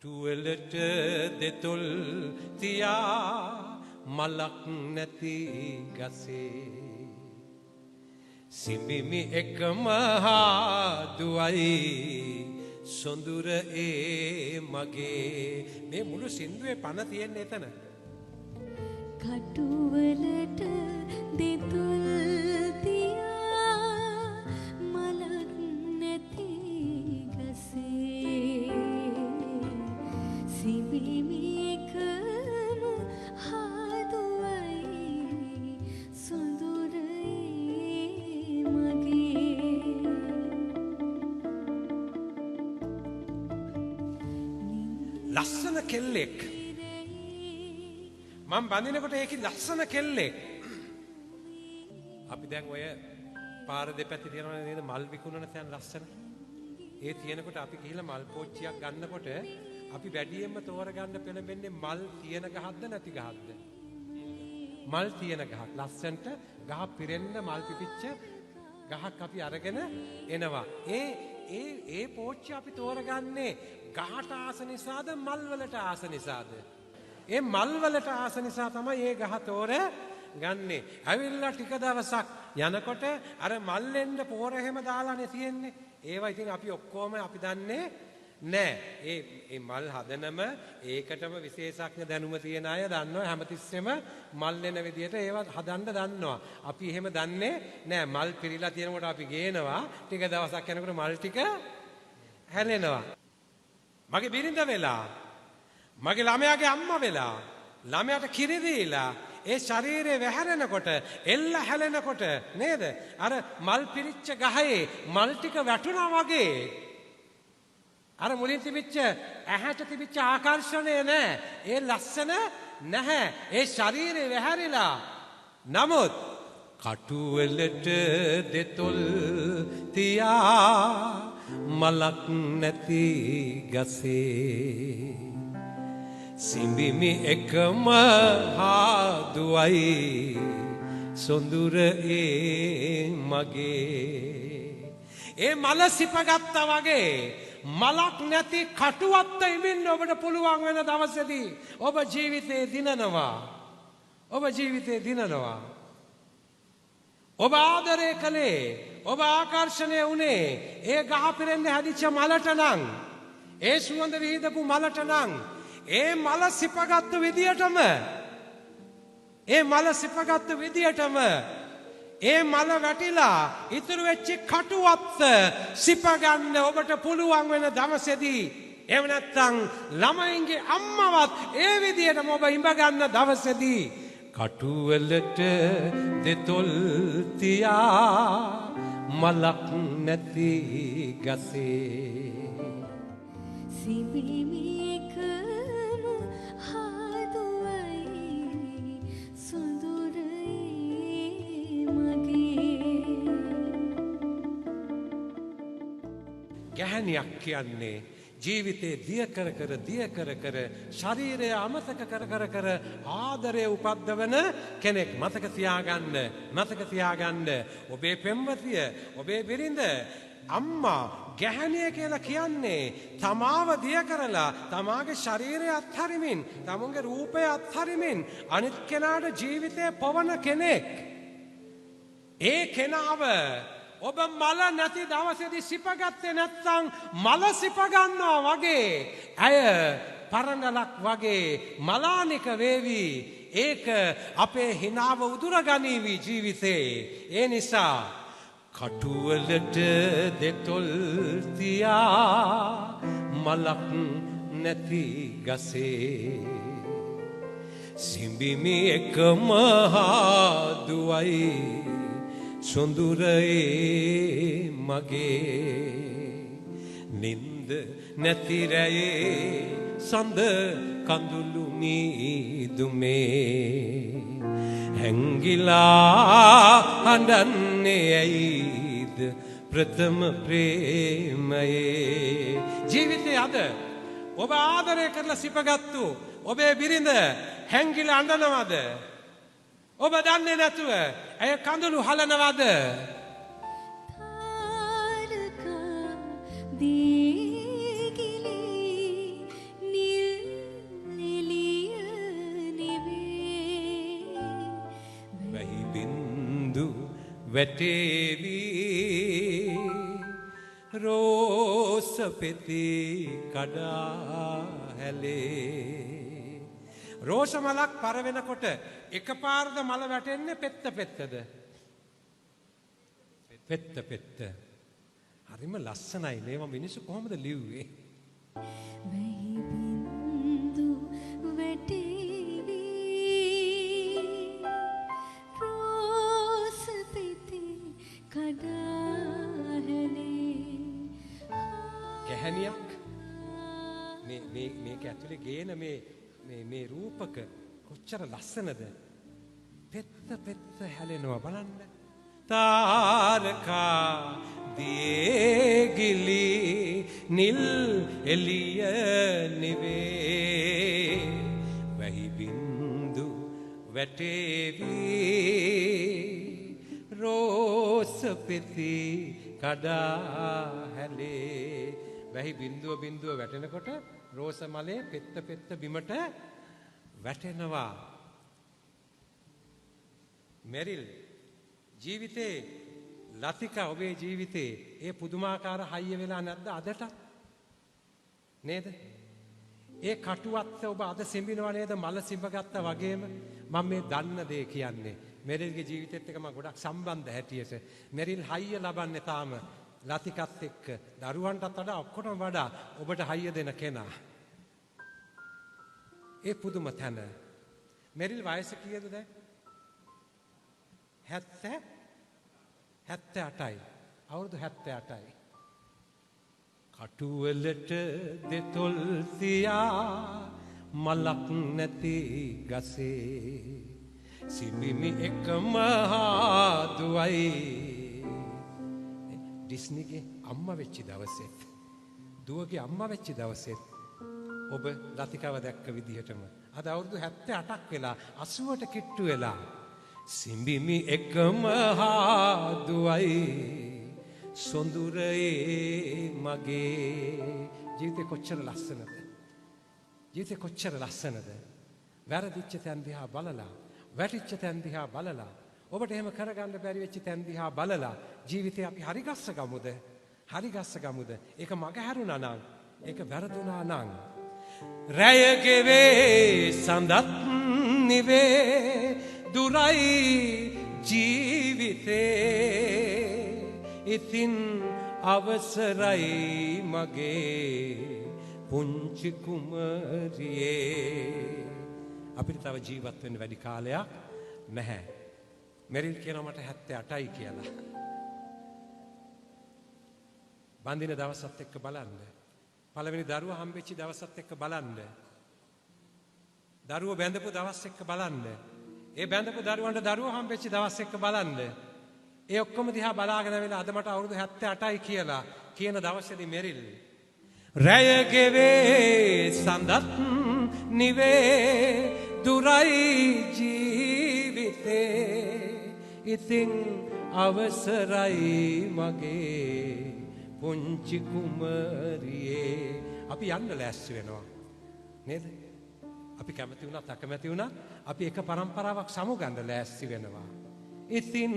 Katuwලට දෙතොල් තියා මලක් නැති ගසේ සිඹිමි එකම හාදුවයි සොඳුර ඒ මගේ මේ මුළු සින්දුවේ පණ තියෙන්නේ එතන. කටුවලට දෙතොල් තියා මලක් නැති ගසේ සිඹිමි එකම හාදුවයි සොඳුර ඒ මගේ ලස්සන කෙල්ලෙක් මම බඳිනකොට ඒකේ ලස්සන කෙල්ලෙක් අපි දැන් ඔය පාර දෙපැත්තේ තියනවා නේද මල් විකුණන තැන ලස්සන ඒ තියෙනකොට අපි ගිහිල්ලා මල් පෝච්චියක් ගන්නකොට අපි වැඩියෙන්ම තෝරගන්න පෙළඹෙන්නේ මල් තියෙන ගහක්ද නැති ගහක්ද මල් තියෙන ගහක් ලස්සනට ගහ පිරෙන්න මල් පිපිච්ච ගහක් අපි අරගෙන එනවා ඒ පෝච්චිය අපි තෝරගන්නේ ගහට ආස නිසාද මල් වලට ආස නිසාද ඒ මල් වලට ආස නිසා තමයි ඒ ගහ තෝර ගන්නෙ. ඇවිල්ලා ටික දවසක් යනකොට අර මල්ලෙන්න පොර එහෙම දාලානේ තියෙන්නේ. ඒවා ඉතින් අපි ඔක්කොම අපි දන්නේ නෑ. ඒ මල් හදනම ඒකටම විශේෂඥ දැනුම තියෙන අය දන්නවා හැමතිස්සෙම මල් වෙන විදියට ඒවා හදන්න දන්නවා. අපි එහෙම දන්නේ නෑ. මල් පිරීලා තියෙනකොට අපි ගේනවා. ටික දවසක් යනකොට මල් ටික හැලෙනවා. මගේ බිරිඳ වෙලා මගේ ළමයාගේ අම්මා වෙලා ළමයාට කිරි දීලා ඒ ශරීරය වැහැරෙනකොට එල්ල හැලෙනකොට නේද අර මල් පිරිච්ච ගහේ මල් ටික වැටුණා වගේ අර මුලින් තිබිච්ච ඇහැට තිබිච්ච ආකර්ෂණය නෑ ඒ ලස්සන නැහැ ඒ ශරීරය වැහැරිලා නමුත් කටුවලට දෙතොල් තියා මලක් නැති ගසේ සිඹිමි එකම හාදුවයි සොඳුර ඒ මගේ ඒ මල සිපගත්තා වගේ මලක් නැති කටුවත්ත ඉමින්න ඔබට පුළුවන් වෙන දවසේදී ඔබ ජීවිතේ දිනනවා ඔබ ආදරය කළේ ඔබ ආකර්ෂණය වුණේ ඒ ගහ පිරෙන්නේ හැදිච්ච මලට නම් ඒ සුවඳ විහිදපු මලට නම් ඒ මල සිපගත්තු විදියටම ඒ මල වැටිලා ඉතුරු වෙච්ච කටුවත්ත සිපගන්න ඔබට පුළුවන් වෙන දවසේදී එහෙම නැත්නම් ළමයින්ගේ අම්මවත් ඒ විදියටම ඔබ ඉඹ ගන්න දවසේදී කටුවලට දෙතොල් තියා මලක් නැති ගසේ සිඹිමි එකම හාදුවයි සොඳුර ඒ මගේ ගැහණියක් කියන්නේ ජීවිතේ දිය කර ශරීරය අමතක කර ආදරය උපද්දවන කෙනෙක් මතක තියාගන්න ඔබේ පෙම්වතිය ඔබේ බිරිඳ අම්මා ගැහණිය කියලා කියන්නේ තමාව දිය කරලා තමාගේ ශරීරය අත්හරිමින් තමුන්ගේ රූපය අත්හරිමින් අනිත් කෙනාට ජීවිතය පවන කෙනෙක් ඒ කෙනාව ඔබ මල නැති දවසේදී සිපගත්තේ නැත්නම් මල සිපගන්නවා වගේ ඇය පරණලක් වගේ මලානික වේවි ඒක අපේ හිනාව උදුරගනීවි ජීවිතේ ඒ නිසා කටුවලට දෙතොල් තියා මලක් නැති ගසේ සිඹිමි එකම හාදුවයි සොඳුර ඒ මගේ නින්ද නැති රැයේ සඳ කඳුළු මීදුමේ හැංගිලා හඬන්නේ ඇයිද ප්‍රථම ප්‍රේමයේ ජීවිතේ අද ඔබ ආදරය කරලා සිපගත්තු ඔබේ බිරිඳ හැංගිලා අඬනවද ඔබ දන්නේ නැතුව ඇය කඳුළු හලනවද තාරකා දීගිලි වැටේවි රෝස පෙති කඩා හැලේ. රෝස මලක් පර වෙනකොට එකපාරද මල වැටෙන්නේ පෙත්ත පෙත්තද? පෙත්ත පෙත්ත. හරිම ලස්සනයි. මේව මිනිස්සු කොහොමද ලිව්වේ? වැහි බින්දු වැටේවි රෝස පෙති කඩා හැලේ. ගැහණියක් මේක ඇතුලේ ගේන මේ රූපක කොච්චර ලස්සනද? පෙත්ත පෙත්ත හැලෙනවා බලන්න. තාරකා දියගිලි නිල් එළිය නිවේ වැහි බින්දු වැටේවි රෝස පෙති කඩා හැලේ. වැහි බින්දුව වැටෙනකොට රෝස මලේ පෙත්ත පෙත්ත බිමට වැටෙනවා. මෙරිල් ජීවිතේ ලතිකා ඔබේ ජීවිතේ ඒ පුදුමාකාර හයිය වෙලා නැද්ද අදට? නේද? ඒ කටුවත්ත ඔබ අද සිඹිනවා නේද? මල සිඹගත්තා වගේම. මම මේ දන්න දේ කියන්නේ මෙරිල්ගේ ජීවිතෙත් එක්ක මම ගොඩක් සම්බන්ධ හැටියට. මෙරිල් හයිය ලබන්නේ තාම ලතිකත් එක්ක. දරුවන්ටත් වඩා ඔක්කොටම වඩා ඔබට හයිය දෙන කෙනා. ඒ පුදුම තැන. මෙරිල් වයස කීයද දැන්? 78යි. අවුරුදු 78යි. කටුවලට දෙතොල් තියා මලක් නැති ගසේ සිඹිමි එකම හාදුවයි. ඩිස්නිගේ අම්මා වෙච්ච දවසෙත් දුවගේ අම්මා වෙච්ච දවසෙත් ඔබ ලතිකාව දැක්ක විදිහටම අද අවුරුදු 78ක් වෙලා 80ට කිට්ටු වෙලා සිඹිමි එකම හාදුවයි සොඳුරේ මගේ. ජීවිතේ කොච්චර ලස්සනද? ජීවිතේ කොච්චර ලස්සනද? වැරදිච්ච තැන් දිහා බලලා, වැටිච්ච තැන් දිහා බලලා, ඔබට එහෙම කරගන්න බැරි වෙච්ච තැන් දිහා බලලා ජීවිතේ අපි හරි ගස්ස ගමුද? හරි ගස්ස ගමුද? ඒක මග හැරුණා නම්, ඒක වැරදුනා නම් රැය ගෙවේ සඳත් නිවේ දුරයි ජීවිතේ ඉතින් අවසරයි මගේ පුංචි කුමරියේ. අපිට තව ජීවත් වෙන්න වැඩි කාලයක් නැහැ. මෙරිල් කියනවා මට 78යි කියලා. බන්දින දවසත් එක්ක බලන්න. පළවෙනි දරුවා හම්බෙච්ච දවසත් එක්ක බලන්න. දරුවෝ බැඳපු දවස් එක්ක බලන්න. ඒ බැඳපු දරුවන්ට දරුවෝ හම්බෙච්ච දවස් එක්ක බලන්න. ඒ ඔක්කොම දිහා බලාගෙන වෙලා අද මට අවුරුදු 78යි කියලා කියන දවසේදී මෙරිල් රැය ගෙවේ සඳත් නිවේ දුරයි ජීවිතේ ඉතින් අවසරයි මගේ පුංචි කුමරියේ. අපි යන්න ලෑස්ති වෙනවා නේද? අපි කැමති වුණත් අකමැති වුණත් අපි එක පරම්පරාවක් සමුගන්න ලෑස්ති වෙනවා. ඉතින්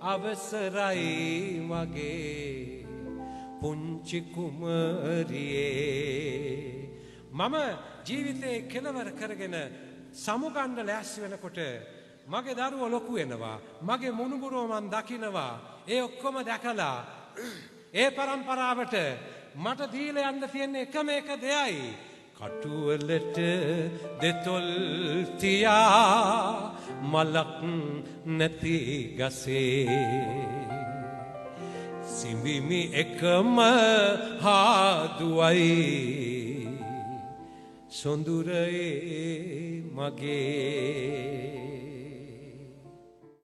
අවසරයි මගේ පුංචි කුමරියේ. මම ජීවිතේ කෙලවර කරගෙන සමුගන්න ලෑස්ති වෙනකොට මගේ දරුවෝ ලොකු වෙනවා. මගේ මුණුබුරෝ මන් දකිනවා. ඒ ඔක්කොම දැකලා ඒ පරම්පරාවට මට දීලා යන්න තියෙන එකම එක දෙයයි කටුවලට දෙතොල් තියා මලක් නැති ගසේ සිඹිමි එකම හාදුවයි සොඳුරේ මගේ.